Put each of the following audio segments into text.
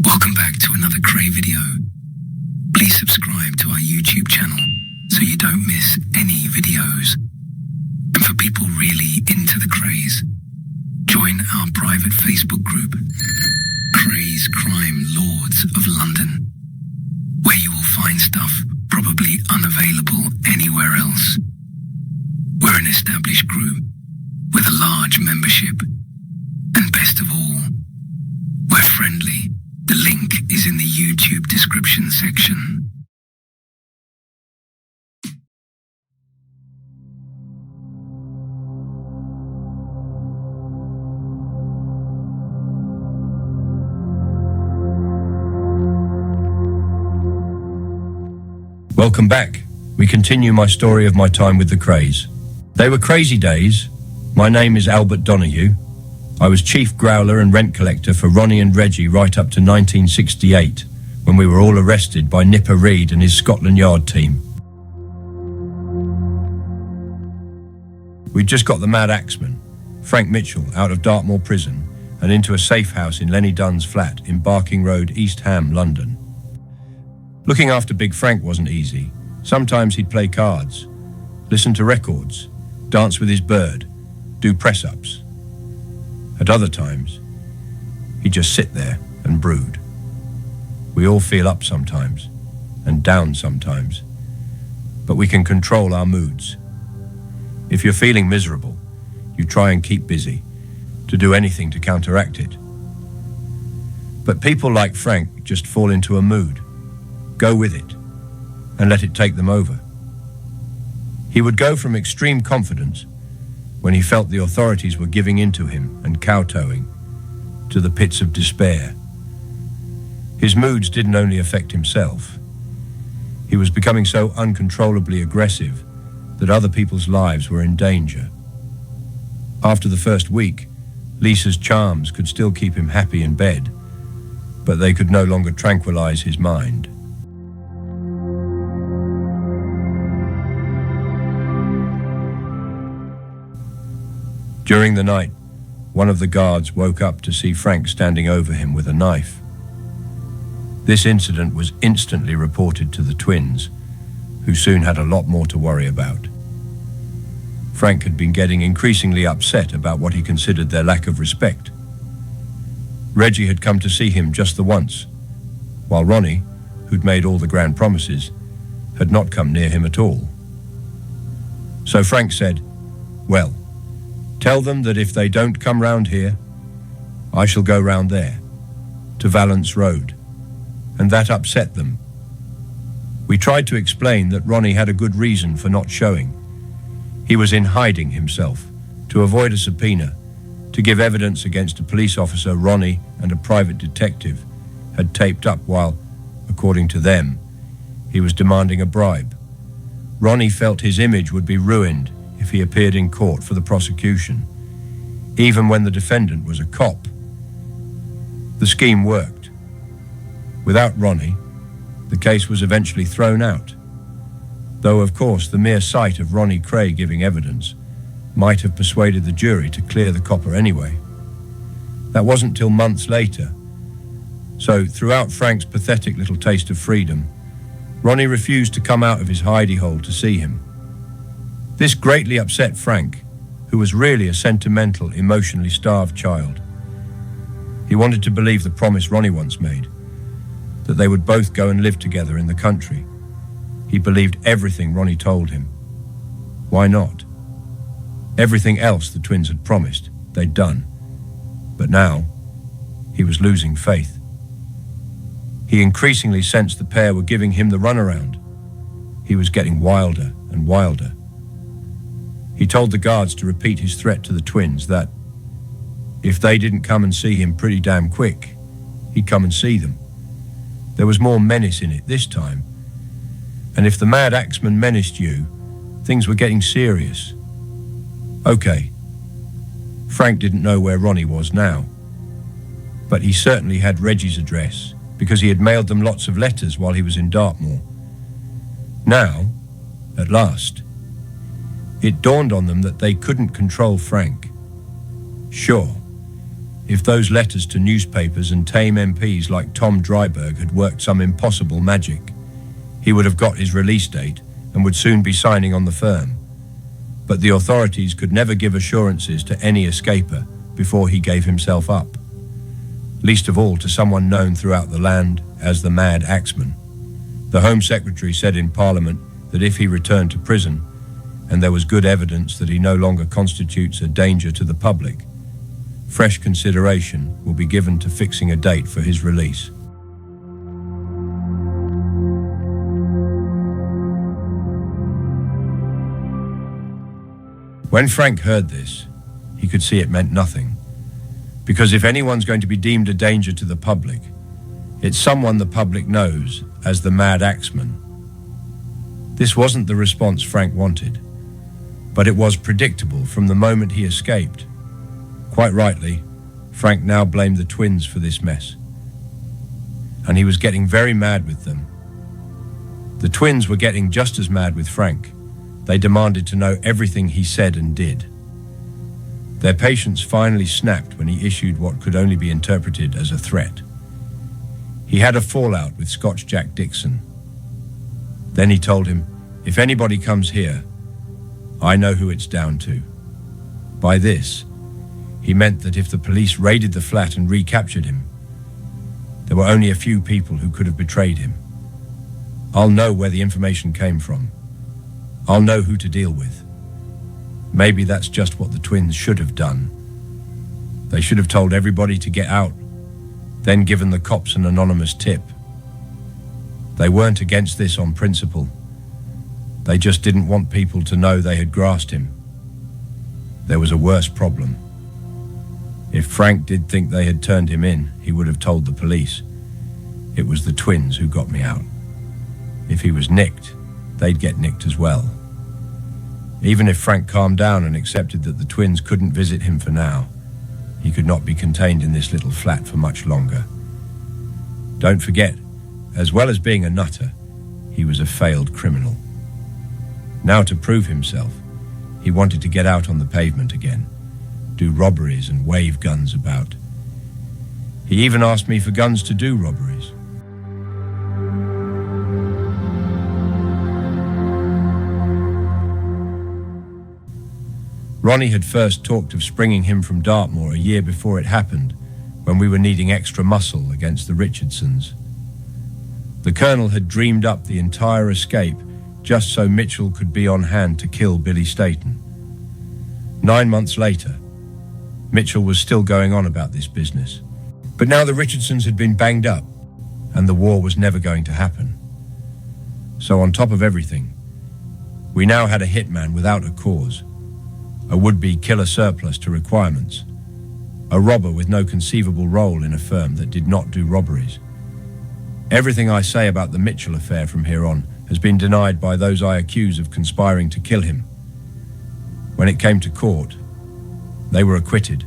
Welcome back to another Kray video. Please subscribe to our YouTube channel so you don't miss any videos. And for people really into the Krays, join our private Facebook group, Krays Crime Lords of London, where you will find stuff probably unavailable anywhere else. We're an established group with a large membership, and best of all, we're friendly. The link is in the YouTube description section. Welcome back. We continue my story of my time with the Krays. They were crazy days. My name is Albert Donoghue. I was chief growler and rent collector for Ronnie and Reggie right up to 1968, when we were all arrested by Nipper Reed and his Scotland Yard team. We'd just got the mad axeman, Frank Mitchell, out of Dartmoor prison and into a safe house in Lenny Dunn's flat in Barking Road, East Ham, London. Looking after Big Frank wasn't easy. Sometimes he'd play cards, listen to records, dance with his bird, do press-ups. At other times, he'd just sit there and brood. We all feel up sometimes and down sometimes, but we can control our moods. If you're feeling miserable, you try and keep busy, to do anything to counteract it. But people like Frank just fall into a mood, go with it, and let it take them over. He would go from extreme confidence when he felt the authorities were giving in to him and kowtowing, to the pits of despair. His moods didn't only affect himself. He was becoming so uncontrollably aggressive that other people's lives were in danger. After the first week, Lisa's charms could still keep him happy in bed, but they could no longer tranquilize his mind. During the night, one of the guards woke up to see Frank standing over him with a knife. This incident was instantly reported to the twins, who soon had a lot more to worry about. Frank had been getting increasingly upset about what he considered their lack of respect. Reggie had come to see him just the once, while Ronnie, who'd made all the grand promises, had not come near him at all. So Frank said, "Well, tell them that if they don't come round here, I shall go round there, to Valence Road," and that upset them. We tried to explain that Ronnie had a good reason for not showing. He was in hiding himself, to avoid a subpoena, to give evidence against a police officer Ronnie and a private detective had taped up while, according to them, he was demanding a bribe. Ronnie felt his image would be ruined if he appeared in court for the prosecution, even when the defendant was a cop. The scheme worked. Without Ronnie, the case was eventually thrown out, though of course the mere sight of Ronnie Kray giving evidence might have persuaded the jury to clear the copper anyway. That wasn't till months later. So throughout Frank's pathetic little taste of freedom, Ronnie refused to come out of his hidey hole to see him. This greatly upset Frank, who was really a sentimental, emotionally starved child. He wanted to believe the promise Ronnie once made, that they would both go and live together in the country. He believed everything Ronnie told him. Why not? Everything else the twins had promised, they'd done. But now, he was losing faith. He increasingly sensed the pair were giving him the runaround. He was getting wilder and wilder. He told the guards to repeat his threat to the twins that, if they didn't come and see him pretty damn quick, he'd come and see them. There was more menace in it this time. And if the mad axeman menaced you, things were getting serious. Okay, Frank didn't know where Ronnie was now, but he certainly had Reggie's address because he had mailed them lots of letters while he was in Dartmoor. Now, at last, it dawned on them that they couldn't control Frank. Sure, If those letters to newspapers and tame MPs like Tom Dryburgh had worked some impossible magic, he would have got his release date and would soon be signing on the firm. But the authorities could never give assurances to any escaper before he gave himself up, least of all to someone known throughout the land as the Mad Axeman. The Home Secretary said in Parliament that if he returned to prison, and there was good evidence that he no longer constitutes a danger to the public, fresh consideration will be given to fixing a date for his release. When Frank heard this, he could see it meant nothing, because if anyone's going to be deemed a danger to the public, it's someone the public knows as the Mad Axeman. This wasn't the response Frank wanted, but it was predictable from the moment he escaped. Quite rightly, Frank now blamed the twins for this mess, and he was getting very mad with them. The twins were getting just as mad with Frank. They demanded to know everything he said and did. Their patience finally snapped when he issued what could only be interpreted as a threat. He had a fallout with Scotch Jack Dixon. Then he told him, "If anybody comes here, I know who it's down to." By this, he meant that if the police raided the flat and recaptured him, there were only a few people who could have betrayed him. I'll know where the information came from. I'll know who to deal with. Maybe that's just what the twins should have done. They should have told everybody to get out, then given the cops an anonymous tip. They weren't against this on principle. They just didn't want people to know they had grasped him. There was a worse problem. If Frank did think they had turned him in, he would have told the police. It was the twins who got me out. If he was nicked, they'd get nicked as well. Even if Frank calmed down and accepted that the twins couldn't visit him for now, he could not be contained in this little flat for much longer. Don't forget, as well as being a nutter, he was a failed criminal. Now, to prove himself, he wanted to get out on the pavement again, do robberies and wave guns about. He even asked me for guns to do robberies. Ronnie had first talked of springing him from Dartmoor a year before it happened, when we were needing extra muscle against the Richardsons. The Colonel had dreamed up the entire escape just so Mitchell could be on hand to kill Billy Staton. 9 months later, Mitchell was still going on about this business. But now the Richardsons had been banged up, and the war was never going to happen. So on top of everything, we now had a hitman without a cause, a would-be killer surplus to requirements, a robber with no conceivable role in a firm that did not do robberies. Everything I say about the Mitchell affair from here on has been denied by those I accuse of conspiring to kill him. When it came to court, they were acquitted.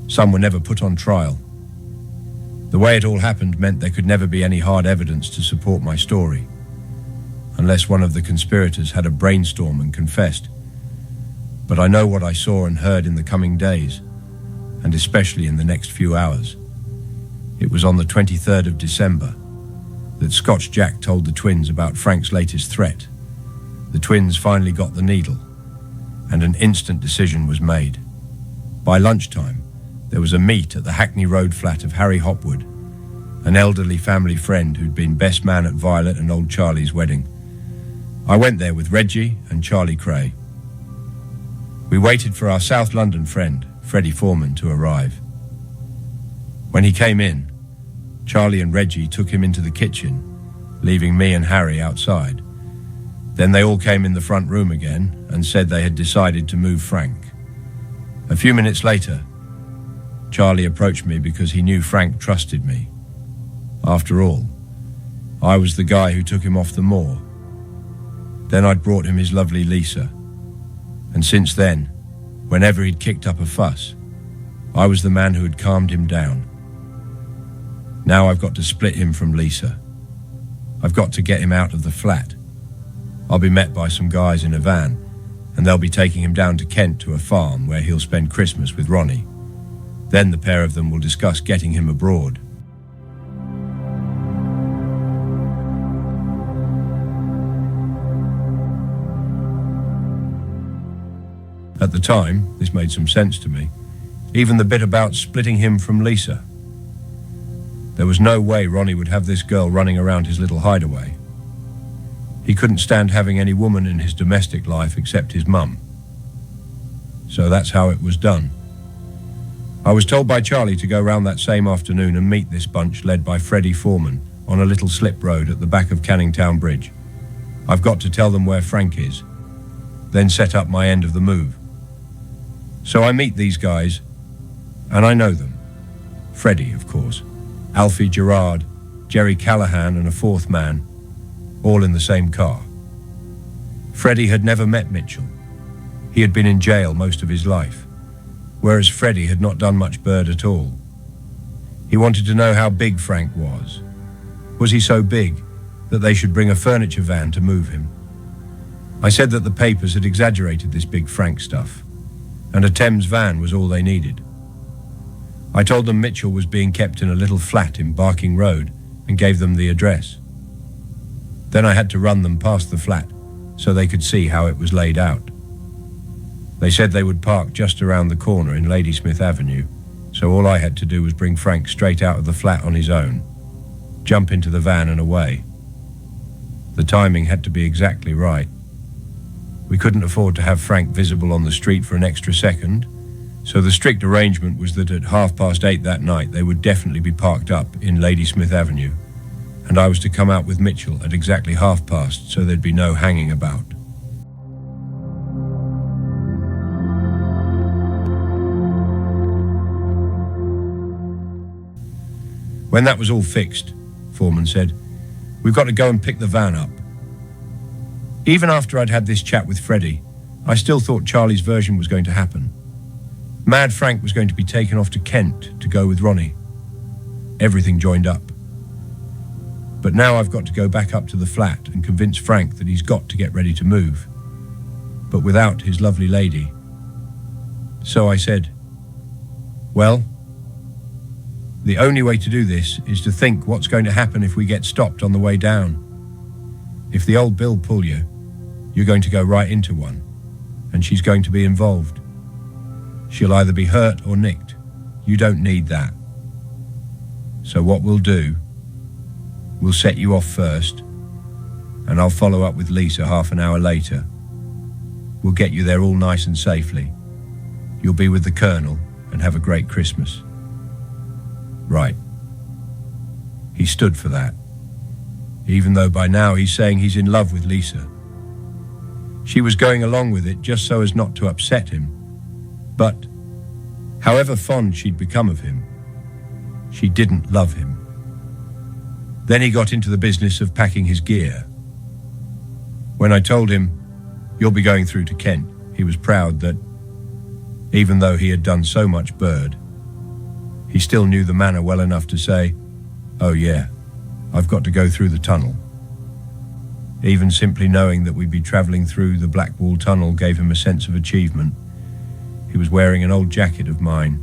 Some were never put on trial. The way it all happened meant there could never be any hard evidence to support my story, unless one of the conspirators had a brainstorm and confessed. But I know what I saw and heard in the coming days, and especially in the next few hours. It was on the 23rd of December that Scotch Jack told the twins about Frank's latest threat. The twins finally got the needle, and an instant decision was made. By lunchtime, there was a meet at the Hackney Road flat of Harry Hopwood, an elderly family friend who'd been best man at Violet and old Charlie's wedding. I went there with Reggie and Charlie Kray. We waited for our South London friend, Freddie Foreman, to arrive. When he came in, Charlie and Reggie took him into the kitchen, leaving me and Harry outside. Then they all came in the front room again and said they had decided to move Frank. A few minutes later, Charlie approached me because he knew Frank trusted me. After all, I was the guy who took him off the moor. Then I'd brought him his lovely Lisa. And since then, whenever he'd kicked up a fuss, I was the man who had calmed him down. Now I've got to split him from Lisa. I've got to get him out of the flat. I'll be met by some guys in a van, and they'll be taking him down to Kent to a farm where he'll spend Christmas with Ronnie. Then the pair of them will discuss getting him abroad. At the time, this made some sense to me. Even the bit about splitting him from Lisa. There was no way Ronnie would have this girl running around his little hideaway. He couldn't stand having any woman in his domestic life except his mum. So that's how it was done. I was told by Charlie to go round that same afternoon and meet this bunch led by Freddie Foreman on a little slip road at the back of Canning Town Bridge. I've got to tell them where Frank is, then set up my end of the move. So I meet these guys, and I know them. Freddie, of course, Alfie Gerard, Jerry Callahan, and a fourth man, all in the same car. Freddie had never met Mitchell. He had been in jail most of his life, whereas Freddie had not done much bird at all. He wanted to know how big Frank was. Was he so big that they should bring a furniture van to move him? I said that the papers had exaggerated this big Frank stuff, and a Thames van was all they needed. I told them Mitchell was being kept in a little flat in Barking Road and gave them the address. Then I had to run them past the flat so they could see how it was laid out. They said they would park just around the corner in Ladysmith Avenue, so all I had to do was bring Frank straight out of the flat on his own, jump into the van and away. The timing had to be exactly right. We couldn't afford to have Frank visible on the street for an extra second, so the strict arrangement was that at 8:30 that night they would definitely be parked up in Ladysmith Avenue, and I was to come out with Mitchell at exactly 8:30 so there'd be no hanging about. When that was all fixed, Foreman said, "We've got to go and pick the van up." Even after I'd had this chat with Freddie, I still thought Charlie's version was going to happen. Mad Frank was going to be taken off to Kent to go with Ronnie. Everything joined up. But now I've got to go back up to the flat and convince Frank that he's got to get ready to move, but without his lovely lady. So I said, "Well, the only way to do this is to think what's going to happen if we get stopped on the way down. If the old Bill pull you, you're going to go right into one, and she's going to be involved. She'll either be hurt or nicked. You don't need that. So what we'll do, we'll set you off first, and I'll follow up with Lisa half an hour later. We'll get you there all nice and safely. You'll be with the Colonel and have a great Christmas." Right. He stood for that, even though by now he's saying he's in love with Lisa. She was going along with it just so as not to upset him, but however fond she'd become of him, she didn't love him. Then he got into the business of packing his gear. When I told him, "You'll be going through to Kent," he was proud that, even though he had done so much bird, he still knew the manor well enough to say, "Oh yeah, I've got to go through the tunnel." Even simply knowing that we'd be travelling through the Blackwall Tunnel gave him a sense of achievement. He was wearing an old jacket of mine,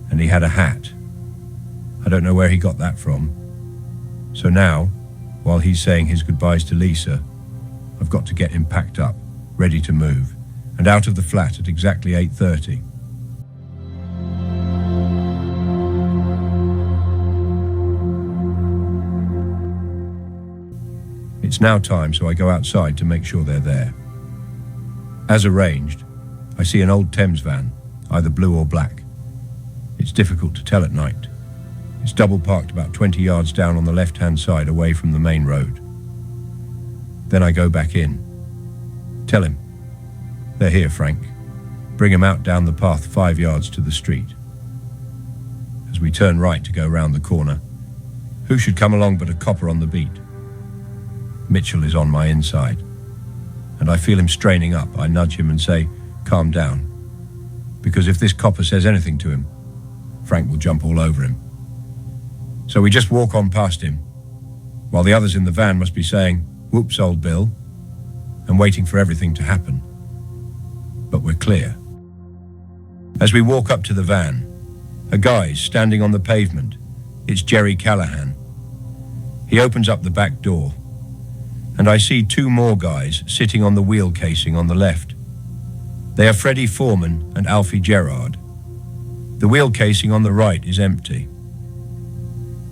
and he had a hat. I don't know where he got that from. So now, while he's saying his goodbyes to Lisa, I've got to get him packed up, ready to move, and out of the flat at exactly 8:30. It's now time, so I go outside to make sure they're there. As arranged, I see an old Thames van, either blue or black. It's difficult to tell at night. It's double parked about 20 yards down on the left-hand side away from the main road. Then I go back in. Tell him, "They're here, Frank. Bring him out down the path 5 yards to the street." As we turn right to go round the corner, who should come along but a copper on the beat? Mitchell is on my inside, and I feel him straining up. I nudge him and say, "Calm down," because if this copper says anything to him, Frank will jump all over him. So we just walk on past him, while the others in the van must be saying, "Whoops, old Bill," and waiting for everything to happen. But we're clear. As we walk up to the van, A guy's standing on the pavement. It's Jerry Callahan. He opens up the back door, and I see two more guys sitting on the wheel casing on the left. They are Freddie Foreman and Alfie Gerard. The wheel casing on the right is empty.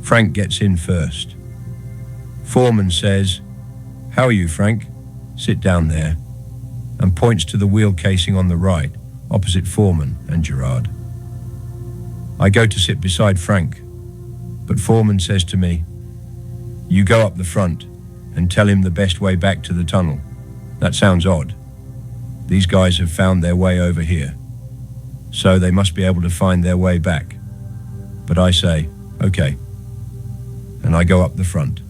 Frank gets in first. Foreman says, "How are you, Frank? Sit down there," and points to the wheel casing on the right, opposite Foreman and Gerard. I go to sit beside Frank, but Foreman says to me, "You go up the front and tell him the best way back to the tunnel." That sounds odd. These guys have found their way over here, so they must be able to find their way back. But I say, okay, and I go up the front.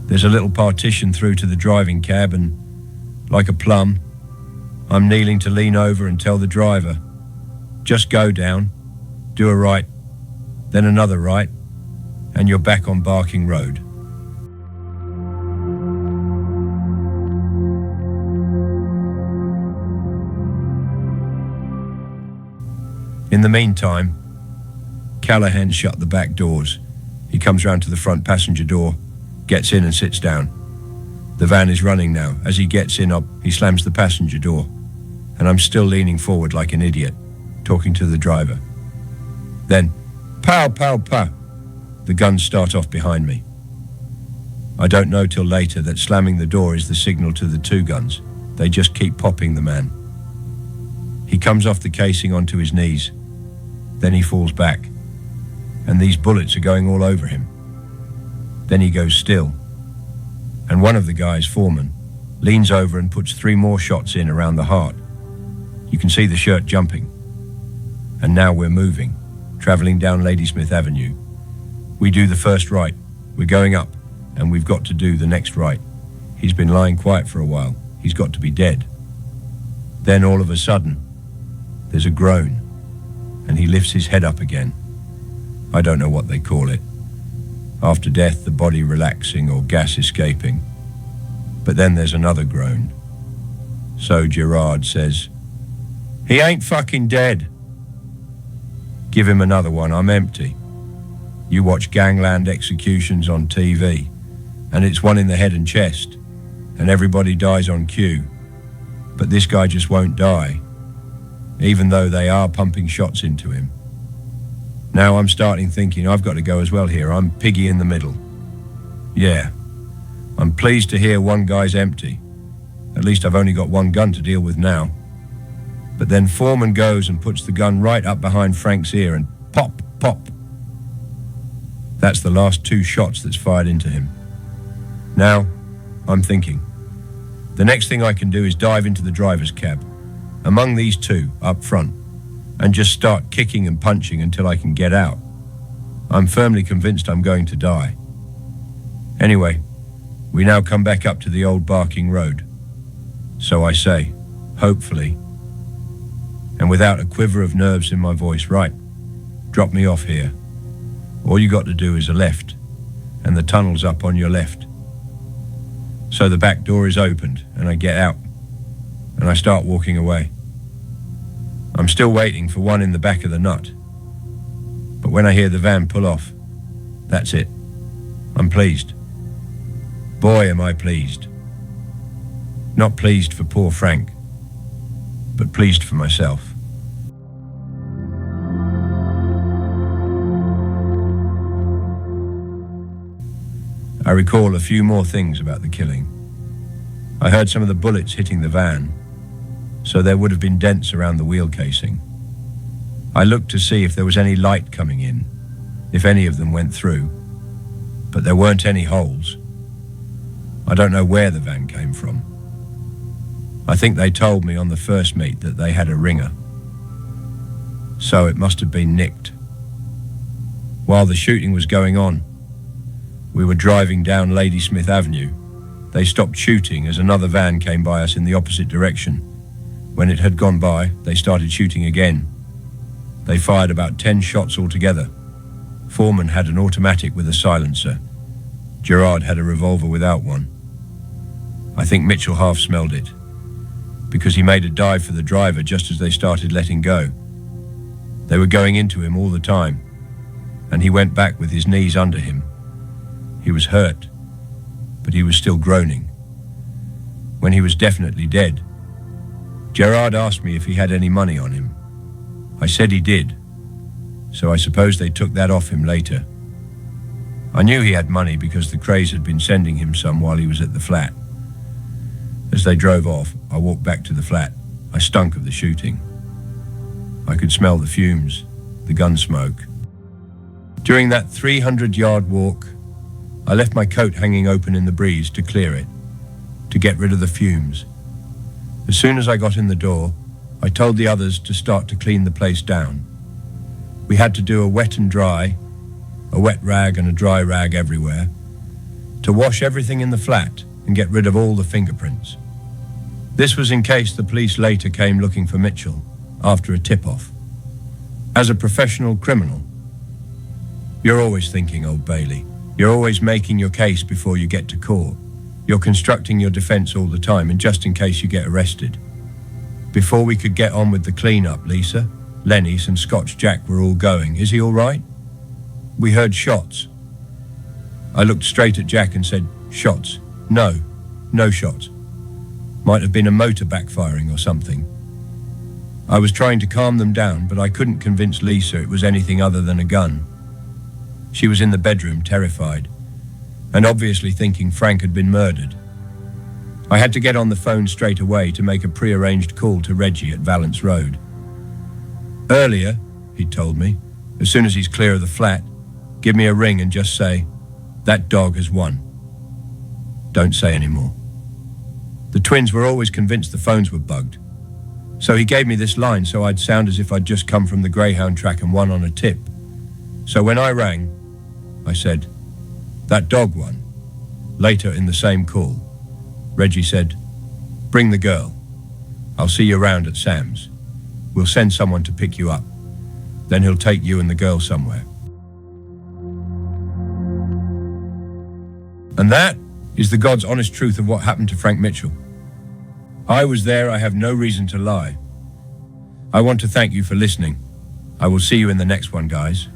There's a little partition through to the driving cab, and like a plum, I'm kneeling to lean over and tell the driver, "Just go down, do a right, then another right, and you're back on Barking Road." In the meantime, Callahan shut the back doors. He comes round to the front passenger door, gets in and sits down. The van is running now. As he gets in, he slams the passenger door, and I'm still leaning forward like an idiot, talking to the driver. Then, pow, pow, pow, the guns start off behind me. I don't know till later that slamming the door is the signal to the two guns. They just keep popping the man. He comes off the casing onto his knees. Then he falls back, and these bullets are going all over him. Then he goes still, and one of the guys, Foreman, leans over and puts 3 more shots in around the heart. You can see the shirt jumping. And now we're moving, traveling down Ladysmith Avenue. We do the first right. We're going up, and we've got to do the next right. He's been lying quiet for a while. He's got to be dead. Then all of a sudden, there's a groan, and he lifts his head up again. I don't know what they call it. After death, the body relaxing or gas escaping. But then there's another groan. So Gerard says, "He ain't fucking dead." Give him another one, I'm empty. You watch gangland executions on TV, and it's one in the head and chest, and everybody dies on cue. But this guy just won't die, even though they are pumping shots into him. Now I'm starting thinking I've got to go as well here. I'm piggy in the middle. Yeah, I'm pleased to hear one guy's empty. At least I've only got one gun to deal with now. But then Foreman goes and puts the gun right up behind Frank's ear and pop, pop. That's the last 2 shots that's fired into him. Now, I'm thinking, the next thing I can do is dive into the driver's cab, among these 2 up front, and just start kicking and punching until I can get out. I'm firmly convinced I'm going to die. Anyway, we now come back up to the old Barking Road. So I say, hopefully, and without a quiver of nerves in my voice, "Right, drop me off here. All you got to do is a left, and the tunnel's up on your left." So the back door is opened, and I get out, and I start walking away. I'm still waiting for one in the back of the nut. But when I hear the van pull off, that's it. I'm pleased. Boy, am I pleased. Not pleased for poor Frank, but pleased for myself. I recall a few more things about the killing. I heard some of the bullets hitting the van, so there would have been dents around the wheel casing. I looked to see if there was any light coming in, if any of them went through, but there weren't any holes. I don't know where the van came from. I think they told me on the first meet that they had a ringer, so it must have been nicked. While the shooting was going on, we were driving down Ladysmith Avenue. They stopped shooting as another van came by us in the opposite direction. When it had gone by, they started shooting again. They fired about 10 shots altogether. Foreman had an automatic with a silencer. Gerard had a revolver without one. I think Mitchell half smelled it, because he made a dive for the driver just as they started letting go. They were going into him all the time, and he went back with his knees under him. He was hurt, but he was still groaning. When he was definitely dead, Gerard asked me if he had any money on him. I said he did, so I suppose they took that off him later. I knew he had money because the Krays had been sending him some while he was at the flat. As they drove off, I walked back to the flat. I stunk of the shooting. I could smell the fumes, the gun smoke. During that 300-yard walk, I left my coat hanging open in the breeze to clear it, to get rid of the fumes. As soon as I got in the door, I told the others to start to clean the place down. We had to do a wet and dry, a wet rag and a dry rag everywhere, to wash everything in the flat and get rid of all the fingerprints. This was in case the police later came looking for Mitchell after a tip-off. As a professional criminal, you're always thinking, Old Bailey. You're always making your case before you get to court. You're constructing your defense all the time, and just in case you get arrested. Before we could get on with the clean-up, Lisa, Lenny's and Scotch Jack were all going. Is he all right? We heard shots. I looked straight at Jack and said, shots. No shots. Might have been a motor backfiring or something. I was trying to calm them down, but I couldn't convince Lisa it was anything other than a gun. She was in the bedroom, terrified, and obviously thinking Frank had been murdered. I had to get on the phone straight away to make a prearranged call to Reggie at Valence Road. Earlier, he'd told me, as soon as he's clear of the flat, give me a ring and just say, that dog has won. Don't say any more. The twins were always convinced the phones were bugged. So he gave me this line so I'd sound as if I'd just come from the Greyhound track and won on a tip. So when I rang, I said, that dog won. Later in the same call, Reggie said, bring the girl. I'll see you around at Sam's. We'll send someone to pick you up. Then he'll take you and the girl somewhere. And that is the God's honest truth of what happened to Frank Mitchell. I was there, I have no reason to lie. I want to thank you for listening. I will see you in the next one, guys.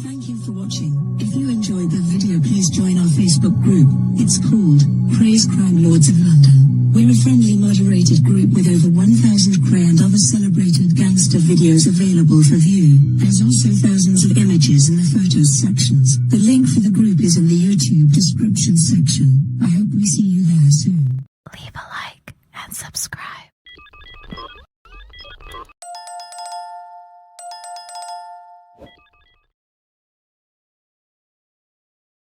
Thank you for watching. If you enjoyed the video, please join our Facebook group. It's called Krays Crime Lords of London. We're a friendly moderated group with over 1,000 Kray and other celebrated gangster videos available for view. There's also thousands of images in the photos sections. The link for the group is in the YouTube description section. I hope we see you there soon. Leave a like and subscribe.